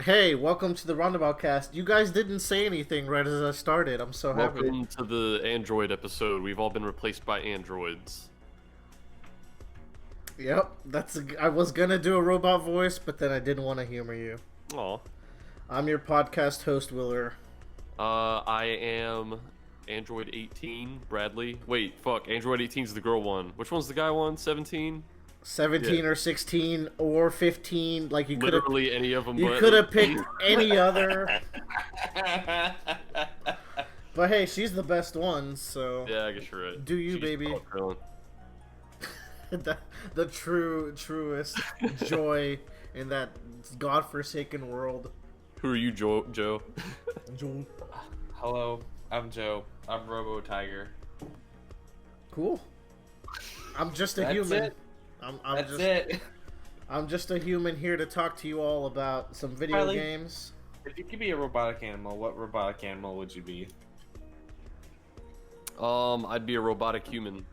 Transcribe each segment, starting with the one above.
Hey, welcome to the Roundabout cast. You guys didn't say anything right as I started. I'm so happy. Welcome to the Android episode. We've all been replaced by androids. Yep, I was gonna do a robot voice, but then I didn't want to humor you. Aw. I'm your podcast host, Willer. I am Android 18, Bradley. Wait, fuck. Android 18's the girl one. Which one's the guy one? 17? 17 or 16 or 15, like you could have. Literally any of them. You could have picked any other. But hey, she's the best one, so. Yeah, I guess you're right. Do you, She's baby? the truest joy in that godforsaken world. Who are you, Joe? Joe. Hello, I'm Joe. I'm Robo Tiger. Cool. I'm just a That's human. it. That's it. I'm just a human here to talk to you all about some video Riley, games. If you could be a robotic animal, what robotic animal would you be? I'd be a robotic human,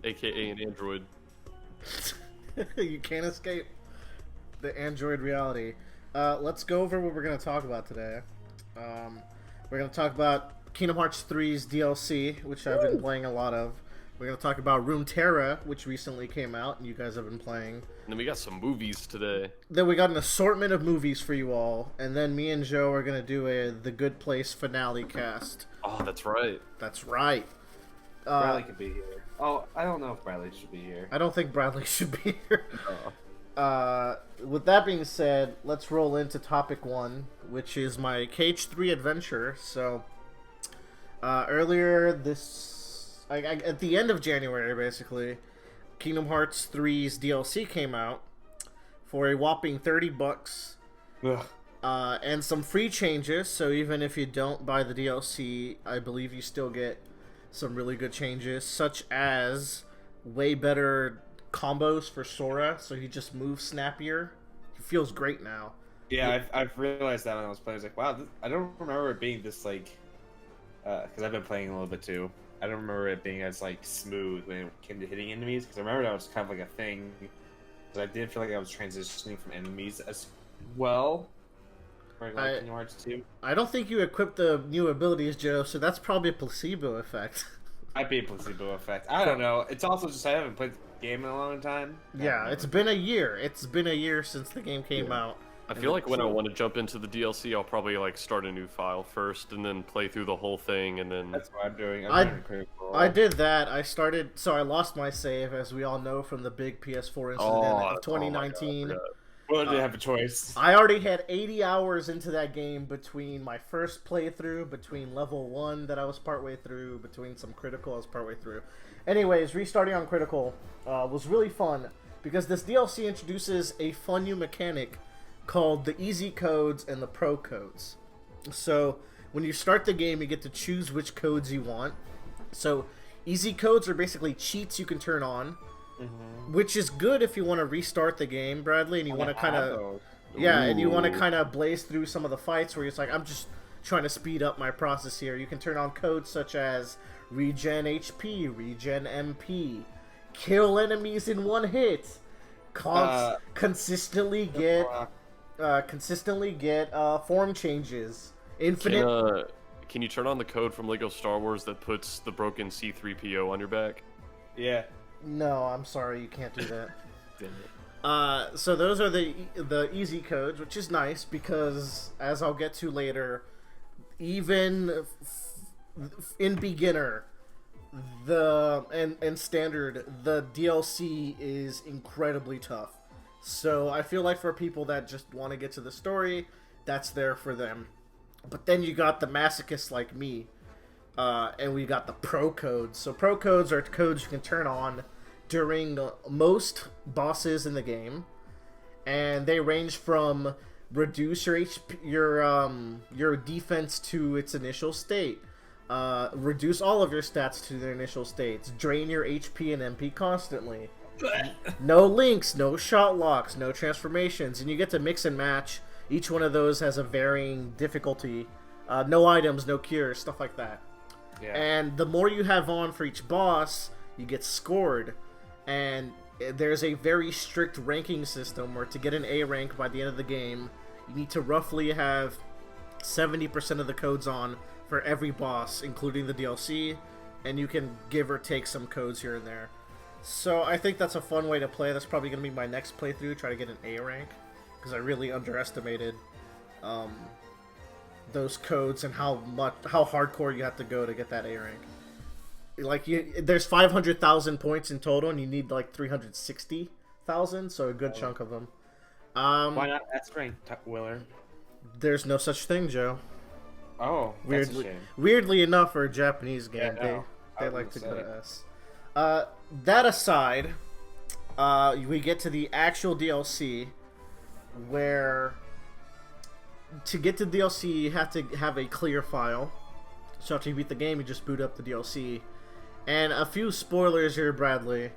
aka an android. You can't escape the android reality. Let's go over what we're going to talk about today. We're going to talk about Kingdom Hearts 3's DLC, which I've been playing a lot of. We're going to talk about Runeterra, which recently came out, and you guys have been playing. And then we got some movies today. Then we got an assortment of movies for you all, and then me and Joe are going to do The Good Place finale cast. Oh, that's right. That's right. Bradley could be here. Oh, I don't know if Bradley should be here. I don't think Bradley should be here. With that being said, let's roll into topic 1, which is my KH3 adventure. So, earlier this... at the end of January, basically, Kingdom Hearts 3's DLC came out for a whopping $30. Ugh. And some free changes, so even if you don't buy the DLC, I believe you still get some really good changes, such as way better combos for Sora, so he just moves snappier. He feels great now. Yeah, I've realized that when I was playing. I was like, wow, I don't remember it being this, like... because I've been playing a little bit, too. I don't remember it being as, like, smooth when it came to hitting enemies, because I remember that was kind of like a thing. But I did feel like I was transitioning from enemies as well. For like Kingdom Hearts 2. I don't think you equipped the new abilities, Joe, so that's probably a placebo effect. Might be a placebo effect. I don't know. It's also just I haven't played the game in a long time. Yeah, it's been a year. It's been a year since the game came out. I feel like when I want to jump into the DLC, I'll probably like start a new file first and then play through the whole thing and then... That's what I'm doing. I did that. I lost my save, as we all know from the big PS4 incident of 2019. Well, I didn't have a choice. I already had 80 hours into that game between my first playthrough, between level 1 that I was partway through, between some critical I was partway through. Anyways, restarting on critical was really fun, because this DLC introduces a fun new mechanic called the easy codes and the pro codes. So when you start the game, you get to choose which codes you want. So easy codes are basically cheats you can turn on, which is good if you want to restart the game, Bradley, and you want to kind of and you want to kind of blaze through some of the fights where it's like, I'm just trying to speed up my process here. You can turn on codes such as regen HP, regen MP, kill enemies in one hit, consistently get form changes, infinite. Can you turn on the code from Lego Star Wars that puts the broken C-3PO on your back? Yeah. No, I'm sorry, you can't do that. Damn it. So those are the easy codes, which is nice because, as I'll get to later, even in beginner, and standard, the DLC is incredibly tough. So I feel like for people that just want to get to the story, that's there for them. But then you got the masochists like me, and we got the pro codes. So pro codes are codes you can turn on during most bosses in the game, and they range from reduce your HP, your defense to its initial state, reduce all of your stats to their initial states, drain your HP and MP constantly, no links, no shot locks, no transformations, and you get to mix and match. Each one of those has a varying difficulty, no items, no cures, stuff like that. Yeah. And the more you have on for each boss, you get scored. And there's a very strict ranking system where to get an A rank by the end of the game, You need to roughly have 70% of the codes on for every boss, including the DLC, and you can give or take some codes here and there. So I think that's a fun way to play. That's probably going to be my next playthrough, try to get an A rank, because I really underestimated those codes and how hardcore you have to go to get that A rank. Like, there's 500,000 points in total, and you need like 360,000, so a good chunk of them. Why not S rank, Willer? There's no such thing, Joe. Oh, that's a shame. Weirdly enough, for a Japanese game, they like to go to S. That aside, we get to the actual DLC, where to get to DLC, you have to have a clear file. So after you beat the game, you just boot up the DLC. And a few spoilers here, Bradley.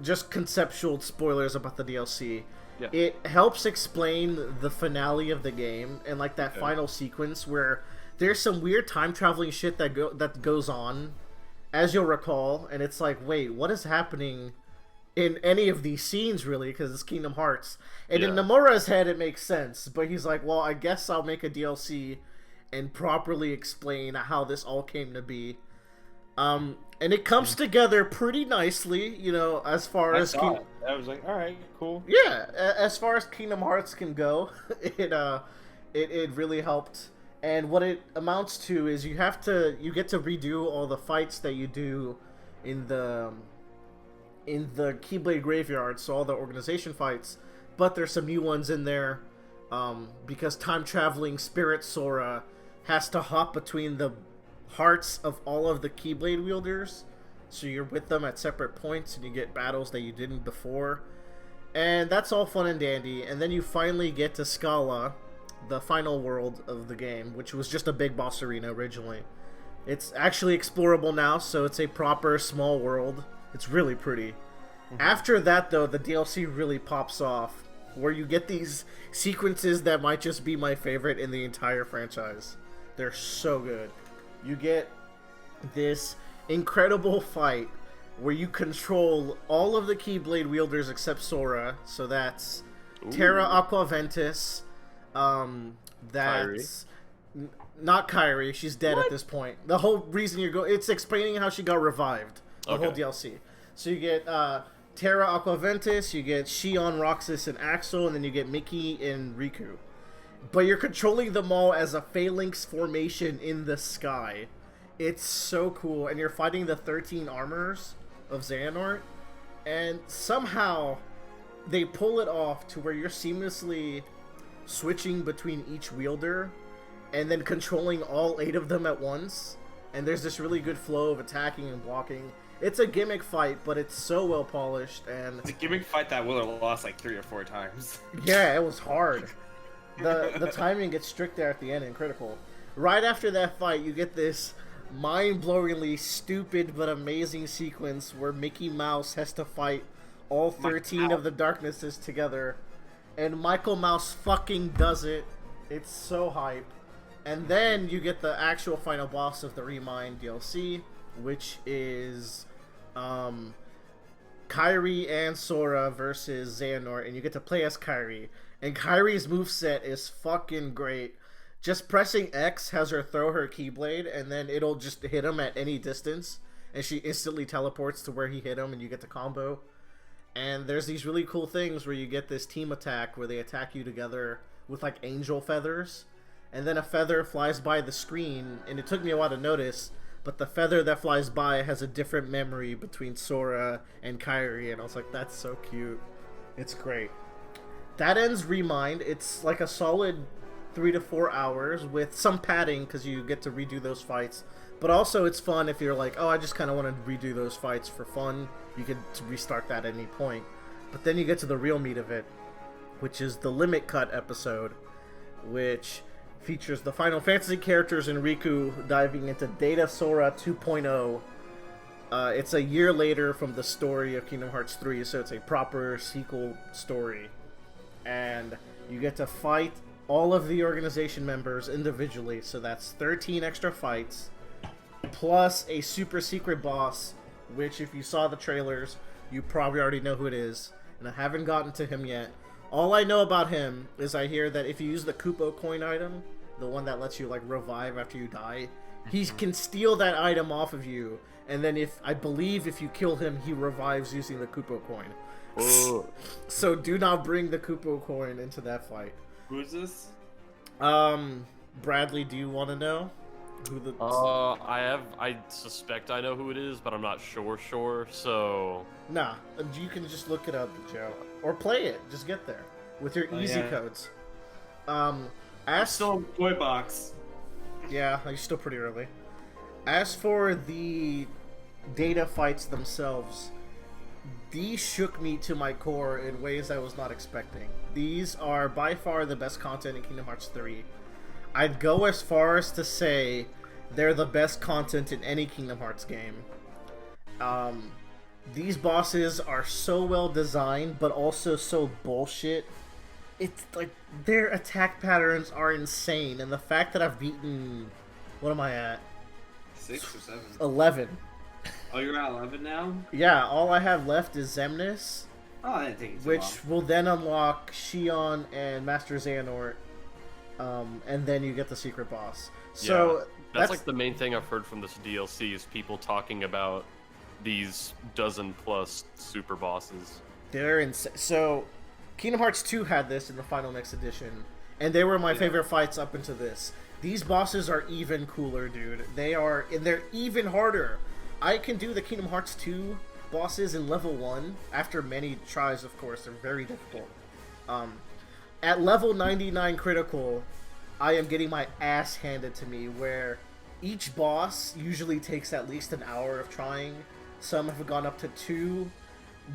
Just conceptual spoilers about the DLC. Yeah. It helps explain the finale of the game and like that final sequence where there's some weird time traveling shit that goes on, as you'll recall, and it's like, wait, what is happening in any of these scenes, really, because it's Kingdom Hearts. And in Nomura's head, it makes sense, but he's like, well, I guess I'll make a DLC and properly explain how this all came to be. And it comes together pretty nicely, you know, as far as... I was like, alright, cool. Yeah, as far as Kingdom Hearts can go, it really helped. And what it amounts to is you get to redo all the fights that you do in the Keyblade Graveyard, so all the organization fights, but there's some new ones in there, because time-traveling Spirit Sora has to hop between the hearts of all of the Keyblade wielders, so you're with them at separate points, and you get battles that you didn't before, and that's all fun and dandy. And then you finally get to Scala, the final world of the game, which was just a big boss arena originally. It's actually explorable now, so it's a proper small world. It's really pretty. After that, though, the DLC really pops off, where you get these sequences that might just be my favorite in the entire franchise. They're so good. You get this incredible fight where you control all of the Keyblade wielders except Sora. So that's Terra Aqua Ventus. That's not Kairi. She's dead at this point. The whole reason it's explaining how she got revived. The whole DLC. So you get Terra Aqua Ventus, you get Shion, Roxas, and Axel, and then you get Mickey and Riku. But you're controlling them all as a phalanx formation in the sky. It's so cool. And you're fighting the 13 armors of Xehanort. And somehow they pull it off to where you're seamlessly switching between each wielder and then controlling all 8 of them at once. And there's this really good flow of attacking and blocking. It's a gimmick fight, but it's so well polished. And it's a gimmick fight that Willer lost like 3 or 4 times. Yeah, it was hard. The timing gets strict there at the end and critical. Right after that fight, you get this mind-blowingly stupid but amazing sequence where Mickey Mouse has to fight all 13 of the Darknesses together. And Michael Mouse fucking does it. It's so hype. And then you get the actual final boss of the ReMind DLC, which is Kairi and Sora versus Xehanort, and you get to play as Kairi. And Kairi's moveset is fucking great. Just pressing X has her throw her Keyblade, and then it'll just hit him at any distance, and she instantly teleports to where he hit him, and you get the combo. And there's these really cool things where you get this team attack where they attack you together with like angel feathers, and then a feather flies by the screen, and it took me a while to notice, but the feather that flies by has a different memory between Sora and Kairi, and I was like, that's so cute. It's great. That ends ReMind. It's like a solid 3 to 4 hours with some padding because you get to redo those fights. But also it's fun if you're like, oh, I just kind of want to redo those fights for fun. You can restart that at any point. But then you get to the real meat of it, which is the Limit Cut episode, which features the Final Fantasy characters and Riku diving into Data Sora 2.0. It's a year later from the story of Kingdom Hearts 3, so it's a proper sequel story. And you get to fight all of the organization members individually, so that's 13 extra fights, plus a super secret boss, which if you saw the trailers, you probably already know who it is, and I haven't gotten to him yet, All I know about him is I hear that if you use the Kupo coin item, the one that lets you like revive after you die, he can steal that item off of you, and then I believe if you kill him, he revives using the Kupo coin. Oh. So do not bring the Kupo coin into that fight. Who's this? Bradley, do you want to know who the? I suspect I know who it is, but I'm not sure. So Nah, you can just look it up, Joe, or play it. Just get there with your easy codes. As Still in toy box. yeah, you're still pretty early. As for the data fights themselves, these shook me to my core in ways I was not expecting. These are by far the best content in Kingdom Hearts 3. I'd go as far as to say they're the best content in any Kingdom Hearts game. These bosses are so well designed, but also so bullshit. It's like their attack patterns are insane, and the fact that I've beaten, what am I at? 6 or 7. 11. Oh, you're at 11 now? Yeah, all I have left is Xemnas, Oh, I didn't think it's which will then unlock Shion and Master Xehanort, and then you get the secret boss. So that's like the main thing I've heard from this DLC is people talking about these dozen plus super bosses. They're insane. So Kingdom Hearts 2 had this in the Final Mix edition, and they were my favorite fights up into this. These bosses are even cooler, dude. They're even harder. I can do the Kingdom Hearts 2 bosses in level 1 after many tries, of course. They're very difficult. At level 99 critical, I am getting my ass handed to me, where each boss usually takes at least an hour of trying. Some have gone up to 2,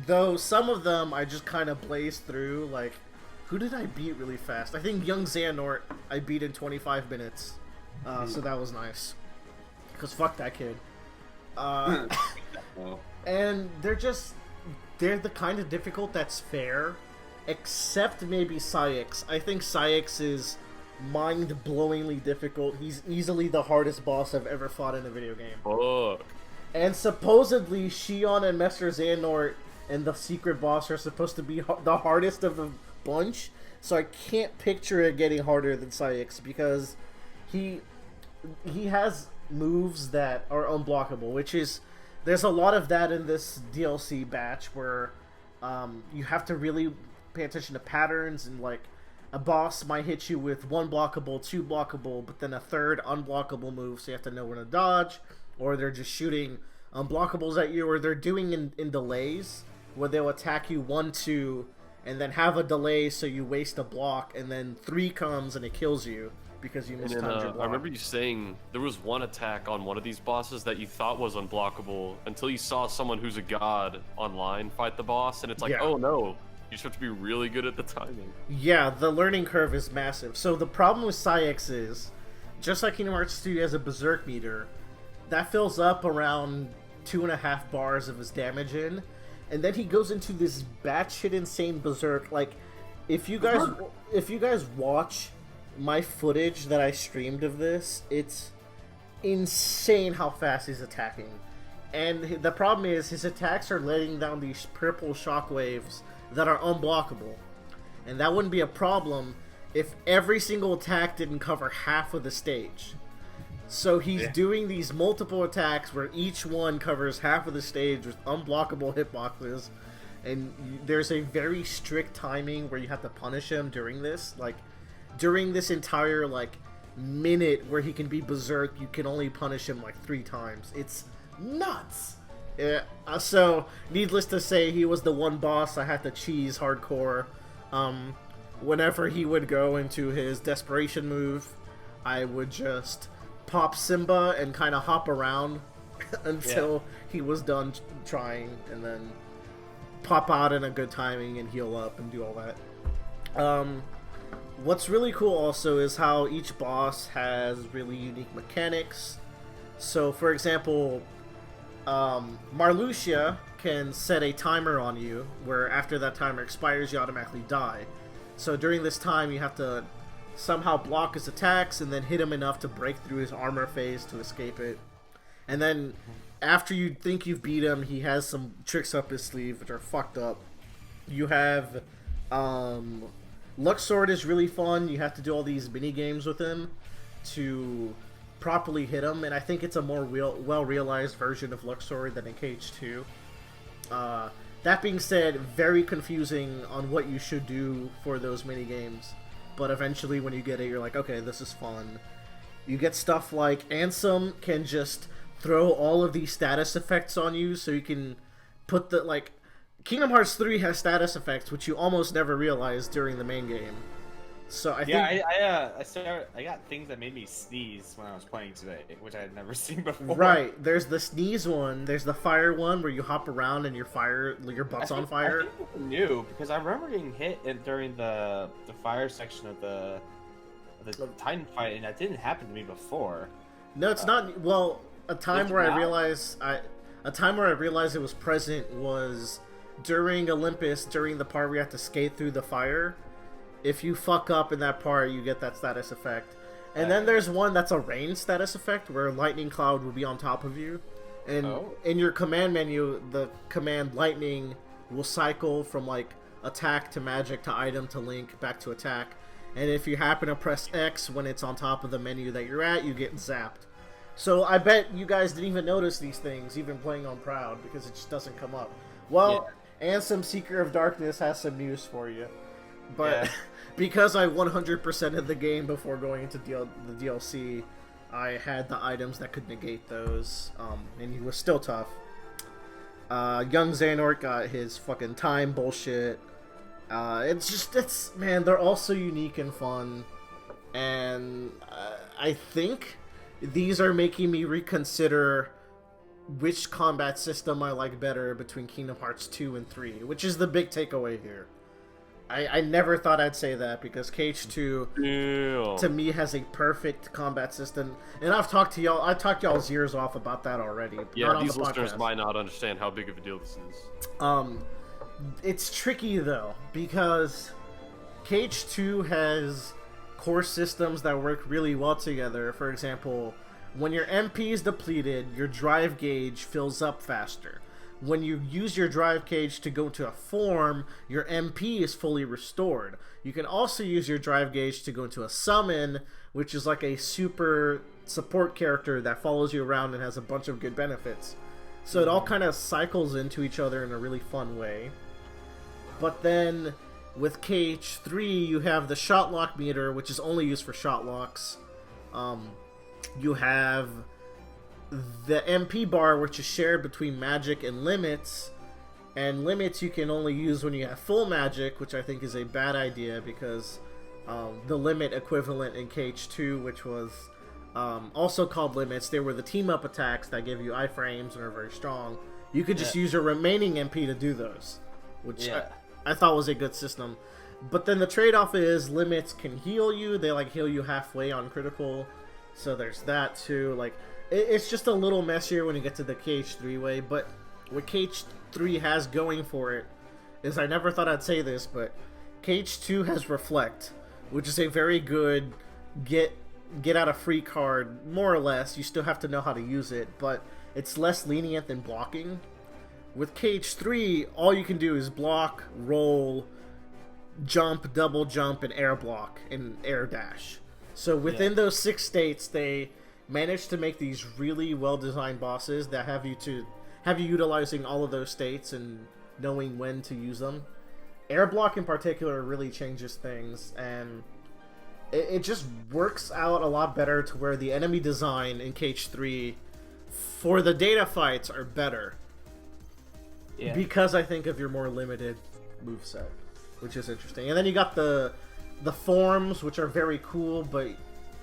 though some of them I just kind of blazed through. Like, who did I beat really fast? I think young Xehanort I beat in 25 minutes, so that was nice. Because fuck that kid. And they're the kind of difficult that's fair, except maybe Syx. I think Syx is mind-blowingly difficult. He's easily the hardest boss I've ever fought in a video game. Fuck. And supposedly Shion and Master Xehanort and the secret boss are supposed to be the hardest of the bunch, so I can't picture it getting harder than Syx, because he has moves that are unblockable, which is, there's a lot of that in this DLC batch where you have to really pay attention to patterns, and like a boss might hit you with 1 blockable, 2 blockable, but then a 3rd unblockable move, so you have to know when to dodge, or they're just shooting unblockables at you, or they're doing in delays where they'll attack you 1, 2, and then have a delay so you waste a block, and then 3 comes and it kills you because you mistimed your block. I remember you saying there was one attack on one of these bosses that you thought was unblockable until you saw someone who's a god online fight the boss, and it's like, oh no, you just have to be really good at the timing. Yeah, the learning curve is massive. So the problem with Syx is, just like Kingdom Hearts 2 has a berserk meter, that fills up around 2.5 bars of his damage in, and then he goes into this batshit insane berserk. Like, if you guys watch my footage that I streamed of this, it's insane how fast he's attacking. And the problem is, his attacks are letting down these purple shockwaves that are unblockable. And that wouldn't be a problem if every single attack didn't cover half of the stage. So he's doing these multiple attacks where each one covers half of the stage with unblockable hitboxes. And there's a very strict timing where you have to punish him during this. Like, during this entire, like, minute where he can be berserk, you can only punish him, like, 3 times. It's nuts! Yeah, so, needless to say, he was the one boss I had to cheese hardcore. Whenever he would go into his desperation move, I would just pop Simba and kind of hop around until he was done trying, and then pop out in a good timing and heal up and do all that. What's really cool also is how each boss has really unique mechanics. So, for example, Marluxia can set a timer on you, where after that timer expires, you automatically die. So during this time, you have to somehow block his attacks and then hit him enough to break through his armor phase to escape it. And then after you think you've beat him, he has some tricks up his sleeve which are fucked up. You have Um, Luxord is really fun. You have to do all these mini games with him to properly hit him, and I think it's a more well realized version of Luxord than in KH2. That being said, very confusing on what you should do for those mini games, but eventually when you get it, you're like, okay, this is fun. You get stuff like Ansem can just throw all of these status effects on you, so you can put the, like, Kingdom Hearts 3 has status effects, which you almost never realize during the main game. So I think I got things that made me sneeze when I was playing today, which I had never seen before. Right, there's the sneeze one, there's the fire one where you hop around and your butt's on fire. I think it's new because I remember getting hit during the fire section of the Titan fight, and that didn't happen to me before. No, it's not. Well, a time where I realized it was present was during Olympus, during the part where you have to skate through the fire. If you fuck up in that part, you get that status effect. And then there's one that's a rain status effect, where lightning cloud will be on top of you. And in your command menu, the command lightning will cycle from, like, attack to magic to item to link back to attack. And if you happen to press X when it's on top of the menu that you're at, you get zapped. So I bet you guys didn't even notice these things, even playing on Proud, because it just doesn't come up. Well, Ansem Seeker of Darkness has some news for you. But because I 100% of the game before going into the DLC, I had the items that could negate those, and he was still tough. Young Xehanort got his fucking time bullshit. Man, they're all so unique and fun, and I think these are making me reconsider which combat system I like better between Kingdom Hearts 2 and 3, which is the big takeaway here. I never thought I'd say that, because KH2 to me has a perfect combat system, and I talked y'all's ears off about that already. Yeah, these listeners might not understand how big of a deal this is. It's tricky though, because KH2 has core systems that work really well together. For example, when your MP is depleted, your drive gauge fills up faster. When you use your drive gauge to go to a form, your MP is fully restored. You can also use your drive gauge to go into a summon, which is like a super support character that follows you around and has a bunch of good benefits. So it all kind of cycles into each other in a really fun way. But then with KH3, you have the shot lock meter, which is only used for shot locks. You have the MP bar, which is shared between magic and limits, and limits you can only use when you have full magic, which I think is a bad idea, because the limit equivalent in KH2, which was also called limits, they were the team up attacks that give you iframes and are very strong. You could just use your remaining MP to do those, which I thought was a good system. But then the trade-off is limits can heal you. They like heal you halfway on critical, so there's that too. Like, it's just a little messier when you get to the KH3 way, but what KH3 has going for it is, I never thought I'd say this, but KH2 has Reflect, which is a very good get out of free card, more or less. You still have to know how to use it, but it's less lenient than blocking. With KH3, all you can do is block, roll, jump, double jump, and air block, and air dash. So within those 6 states, they managed to make these really well-designed bosses that have you utilizing all of those states and knowing when to use them. Air block in particular really changes things, and it just works out a lot better to where the enemy design in KH3 for the data fights are better. Yeah. Because I think of your more limited moveset, which is interesting. And then you got the forms, which are very cool, but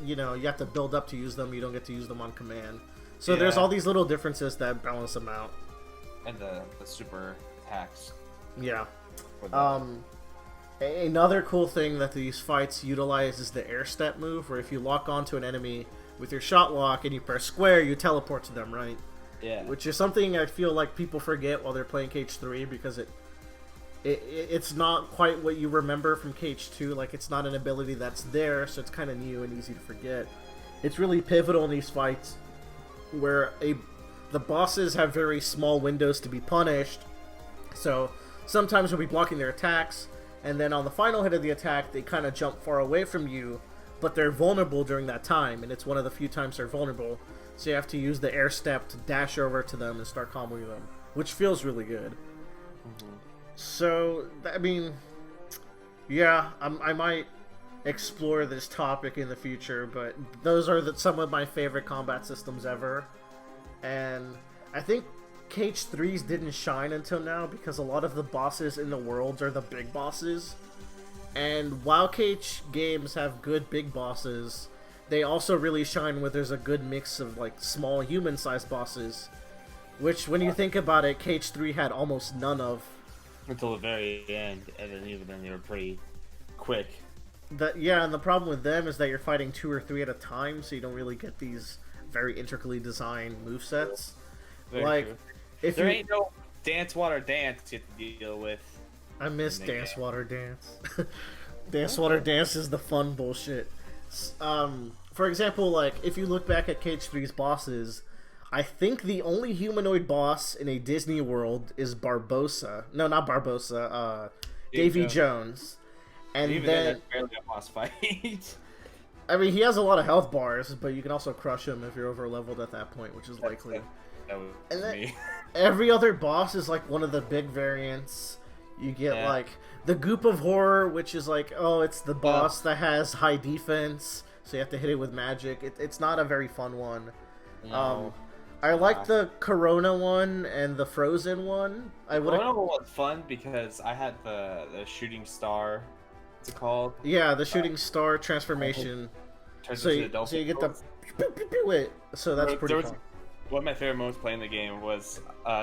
you know, you have to build up to use them. You don't get to use them on command. So there's all these little differences that balance them out. And the super attacks. Yeah. Another cool thing that these fights utilize is the air step move, where if you lock onto an enemy with your shot lock and you press square, you teleport to them, right? Yeah. Which is something I feel like people forget while they're playing KH3, because it's not quite what you remember from KH2. Like, it's not an ability that's there, so it's kind of new and easy to forget. It's really pivotal in these fights, where the bosses have very small windows to be punished. So sometimes you'll be blocking their attacks, and then on the final hit of the attack, they kind of jump far away from you, but they're vulnerable during that time, and it's one of the few times they're vulnerable. So you have to use the air step to dash over to them and start comboing them, which feels really good. So, I mean, yeah, I might explore this topic in the future, but those are some of my favorite combat systems ever. And I think KH3's didn't shine until now because a lot of the bosses in the worlds are the big bosses. And while KH games have good big bosses, they also really shine where there's a good mix of like small human-sized bosses, which when you think about it, KH3 had almost none of. Until the very end, and then even then they were pretty quick. Yeah, and the problem with them is that you're fighting 2 or 3 at a time, so you don't really get these very intricately designed movesets. Very like, true. if there you... ain't no Dance Water Dance you have to deal with. I miss Dance Water Dance. Dance Water Dance is the fun bullshit. For example, like, if you look back at KH3's bosses, I think the only humanoid boss in a Disney world is Barbossa. No, not Barbossa. Davy Jones. And even then that's barely a boss fight. I mean, he has a lot of health bars, but you can also crush him if you're over leveled at that point, which is likely. That was And then me. every other boss is like one of the big variants. You get like the Goop of Horror, which is like, oh, it's the boss that has high defense, so you have to hit it with magic. It's not a very fun one. No. I like the Corona one and the Frozen one. Corona was fun because I had the shooting star. What's it called? Yeah, the shooting star transformation. So you get the wait. So that's pretty fun. One of my favorite moments playing the game was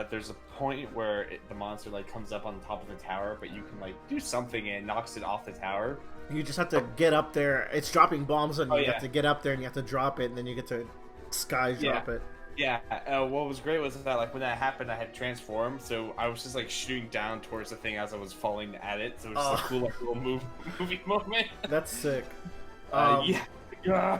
there's a point where the monster like comes up on the top of the tower, but you can like do something and it knocks it off the tower. You just have to get up there. It's dropping bombs on you. You have to get up there and you have to drop it, and then you get to sky drop it. Yeah, what was great was that like when that happened, I had transformed, so I was just like shooting down towards the thing as I was falling at it. So it was just a cool like, little movie moment. That's sick. Yeah.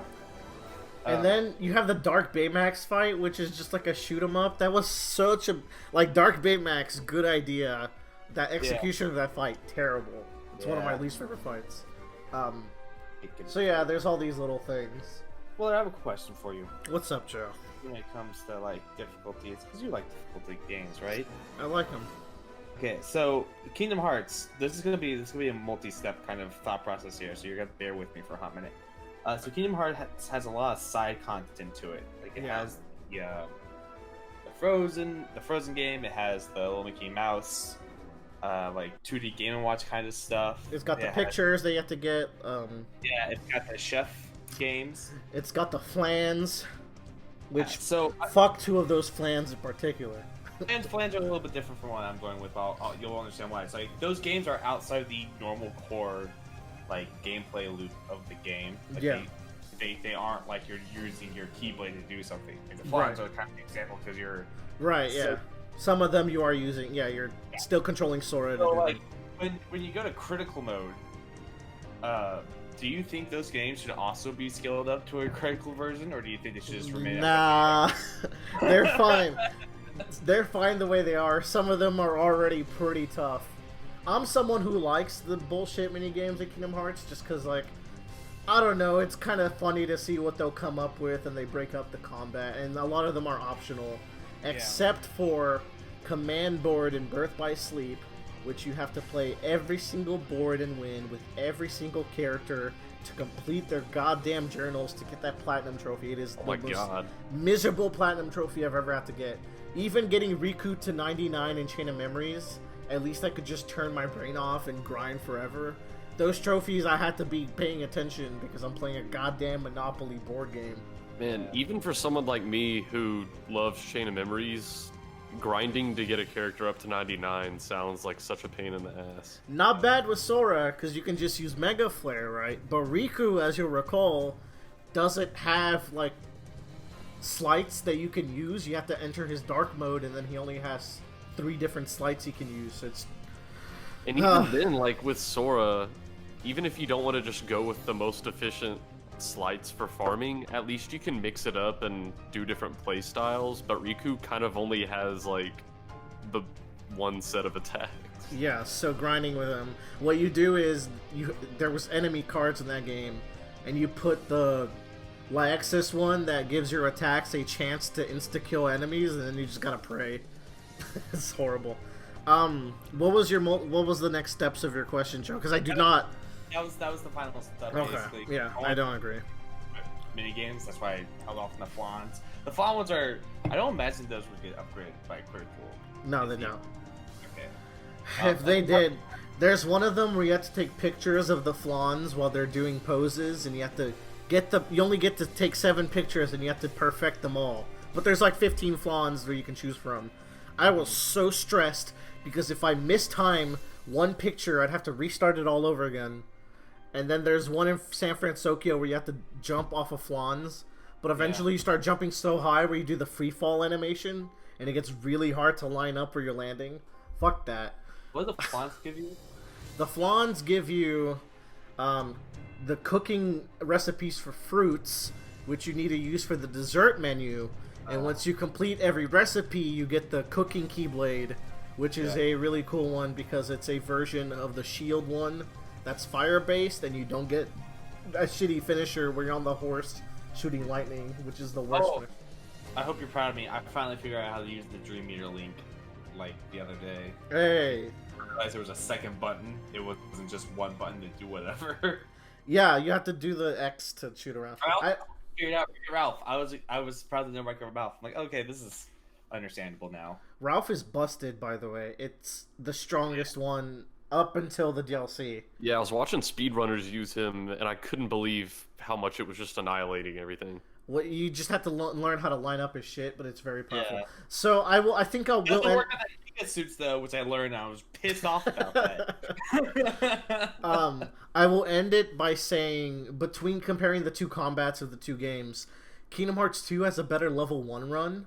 And then you have the Dark Baymax fight, which is just like a shoot 'em up. That was such a Dark Baymax, good idea. That execution of that fight, terrible. It's one of my least favorite fights. So yeah, there's all these little things. Well, I have a question for you. What's up, Joe? When it comes to like difficulties, because you like difficulty games, right? I like them. Okay, so Kingdom Hearts. This is gonna be a multi-step kind of thought process here, so you're gonna bear with me for a hot minute. So Kingdom Hearts has a lot of side content to it. Like it has the Frozen game. It has the Little Mickey Mouse, like 2D Game & Watch kind of stuff. It's got the pictures that you have to get. Yeah, it's got the chef games. It's got the flans. Which, so fuck 2 of those flans in particular. Flans are a little bit different from what I'm going with. You'll understand why. It's like those games are outside the normal core, like gameplay loop of the game. Like they aren't like you're using your keyblade to do something. Like the flans are kind of an example because you're Some of them you are using. Yeah, you're still controlling Sora. So like when you go to critical mode, do you think those games should also be scaled up to a critical version, or do you think they should just remain? Nah, they're fine. They're fine the way they are. Some of them are already pretty tough. I'm someone who likes the bullshit mini games in Kingdom Hearts, just because, like, I don't know, it's kind of funny to see what they'll come up with, and they break up the combat, and a lot of them are optional, except for Command Board and Birth by Sleep, which you have to play every single board and win with every single character to complete their goddamn journals to get that platinum trophy. It is the most miserable platinum trophy I've ever had to get. Even getting Riku to 99 in Chain of Memories, at least I could just turn my brain off and grind forever. Those trophies I had to be paying attention because I'm playing a goddamn Monopoly board game. Man, even for someone like me who loves Chain of Memories, grinding to get a character up to 99 sounds like such a pain in the ass. Not bad with Sora, because you can just use Mega Flare, right? But Riku, as you'll recall, doesn't have, like, slights that you can use. You have to enter his dark mode, and then he only has 3 different slights he can use, so it's... And even then, like, with Sora, even if you don't want to just go with the most efficient slights for farming, at least you can mix it up and do different play styles, but Riku kind of only has like the one set of attacks. Yeah, so grinding with them. What you do is there was enemy cards in that game, and you put the Lyaxis one that gives your attacks a chance to insta-kill enemies, and then you just gotta pray. It's horrible. What was the next steps of your question, Joe? Because I do not. That was the final step. Okay. Basically. Yeah, I don't agree. Mini games. That's why I held off on the Flans. The Flan ones are. I don't imagine those would get upgraded by critical. No, they don't. Okay. If they did, there's one of them where you have to take pictures of the Flans while they're doing poses, and you have to you only get to take 7 pictures, and you have to perfect them all. But there's like 15 Flans where you can choose from. I was so stressed because if I mistime one picture, I'd have to restart it all over again. And then there's one in San Francisco where you have to jump off of Flans, but eventually you start jumping so high where you do the free fall animation, and it gets really hard to line up where you're landing. Fuck that. What do the Flans give you? The Flans give you the cooking recipes for fruits, which you need to use for the dessert menu. And once you complete every recipe, you get the cooking keyblade, which is a really cool one because it's a version of the shield one that's fire-based, and you don't get a shitty finisher where you're on the horse shooting lightning, which is the worst one. I hope you're proud of me. I finally figured out how to use the Dream Meter link, like, the other day. Hey! I realized there was a second button. It wasn't just one button to do whatever. Yeah, you have to do the X to shoot around. I figured out Ralph. I was proud to know Ralph. I'm like, okay, this is understandable now. Ralph is busted, by the way. It's the strongest one up until the DLC. Yeah, I was watching speedrunners use him, and I couldn't believe how much it was just annihilating everything. Well, you just have to learn how to line up his shit, but it's very powerful. Yeah. So I think I will. It work on the suits though, which I learned. I was pissed off about that. I will end it by saying, between comparing the two combats of the two games, Kingdom Hearts 2 has a better level 1 run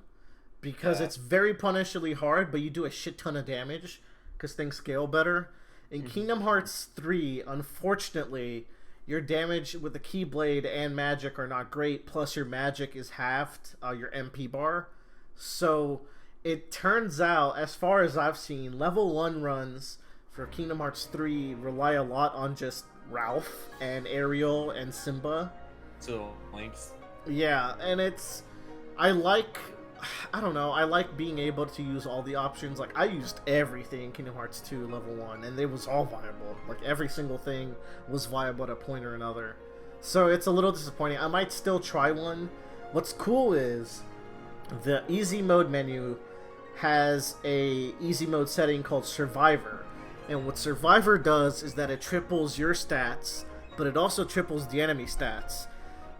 because it's very punishingly hard, but you do a shit ton of damage because things scale better. In Kingdom Hearts 3, unfortunately, your damage with the Keyblade and magic are not great, plus your magic is halved, your MP bar. So it turns out, as far as I've seen, level 1 runs for Kingdom Hearts 3 rely a lot on just Ralph and Ariel and Simba. So, links. Yeah, and I like being able to use all the options. Like, I used everything in Kingdom Hearts 2 level 1, and it was all viable. Like, every single thing was viable at a point or another. So it's a little disappointing. I might still try one. What's cool is the easy mode menu has a easy mode setting called Survivor. And what Survivor does is that it triples your stats, but it also triples the enemy stats.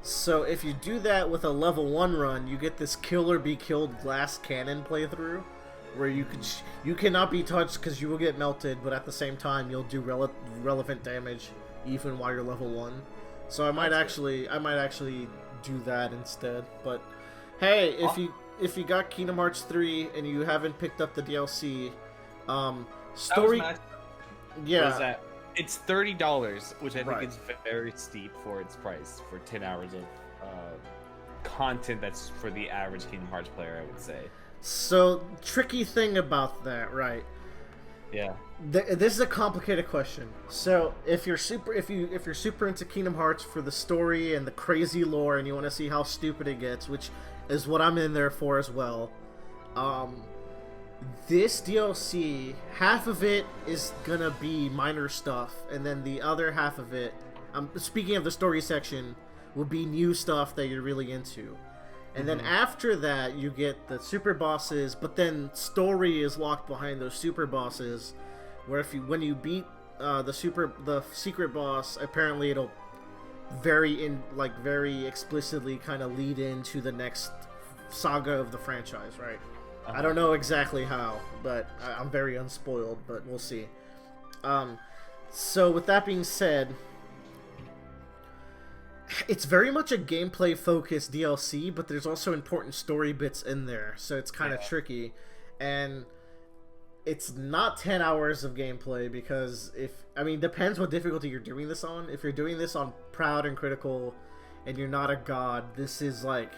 So if you do that with a level 1 run, you get this kill or be killed glass cannon playthrough, where you cannot be touched because you will get melted, but at the same time you'll do relevant damage even while you're level 1. So I might actually do that instead. But hey, if you got Kingdom Hearts 3 and you haven't picked up the DLC, story, yeah. It's $30, which I think is very steep for its price for 10 hours of content that's for the average Kingdom Hearts player, I would say. So, tricky thing about that, right? Yeah. This is a complicated question. So, if you're super into Kingdom Hearts for the story and the crazy lore, and you want to see how stupid it gets, which is what I'm in there for as well, this DLC, half of it is gonna be minor stuff, and then the other half of it, speaking of the story section, will be new stuff that you're really into. And then after that, you get the super bosses, but then story is locked behind those super bosses, where when you beat the secret boss, apparently it'll very explicitly kind of lead into the next saga of the franchise, right? I don't know exactly how, but I'm very unspoiled, but we'll see. So with that being said, it's very much a gameplay-focused DLC, but there's also important story bits in there, so it's kind of tricky. And it's not 10 hours of gameplay, because depends what difficulty you're doing this on. If you're doing this on Proud and Critical, and you're not a god, this is like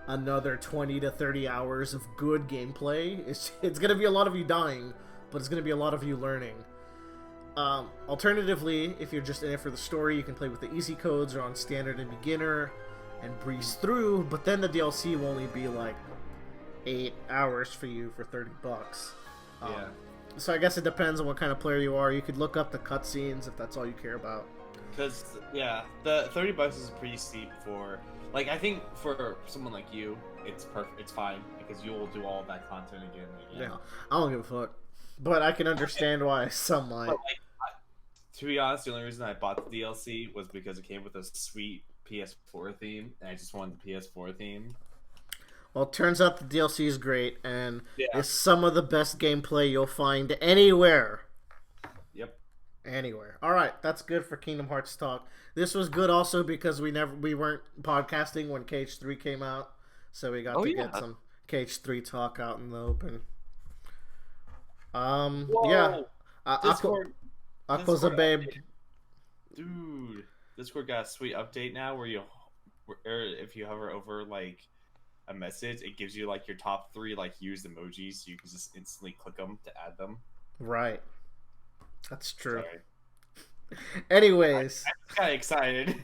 another 20 to 30 hours of good gameplay. It's gonna be a lot of you dying, but it's going to be a lot of you learning. Alternatively, if you're just in it for the story, you can play with the easy codes or on standard and beginner and breeze through, but then the DLC will only be like 8 hours for you for $30. Yeah. So I guess it depends on what kind of player you are. You could look up the cutscenes if that's all you care about. Because, yeah, the $30 is pretty steep for... Like, I think for someone like you, it's perfect. It's fine, because you'll do all of that content again and again. Yeah, I don't give a fuck. But I can understand why some might. But, like, to be honest, the only reason I bought the DLC was because it came with a sweet PS4 theme, and I just wanted the PS4 theme. Well, it turns out the DLC is great, and Yeah. it's some of the best gameplay you'll find anywhere. Yep. Anywhere. All right, that's good for Kingdom Hearts talk. This was good also because we weren't podcasting when KH3 came out, so we got to get some KH3 talk out in the open. Whoa. Yeah. Discord, Aqua's a babe. Dude, Discord got a sweet update now where if you hover over like a message, it gives you like your top 3 like used emojis, so you can just instantly click them to add them. Right. That's true. Sorry. Anyways, I'm kind of excited.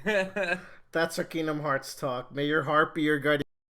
that's our Kingdom Hearts talk. May your heart be your guardian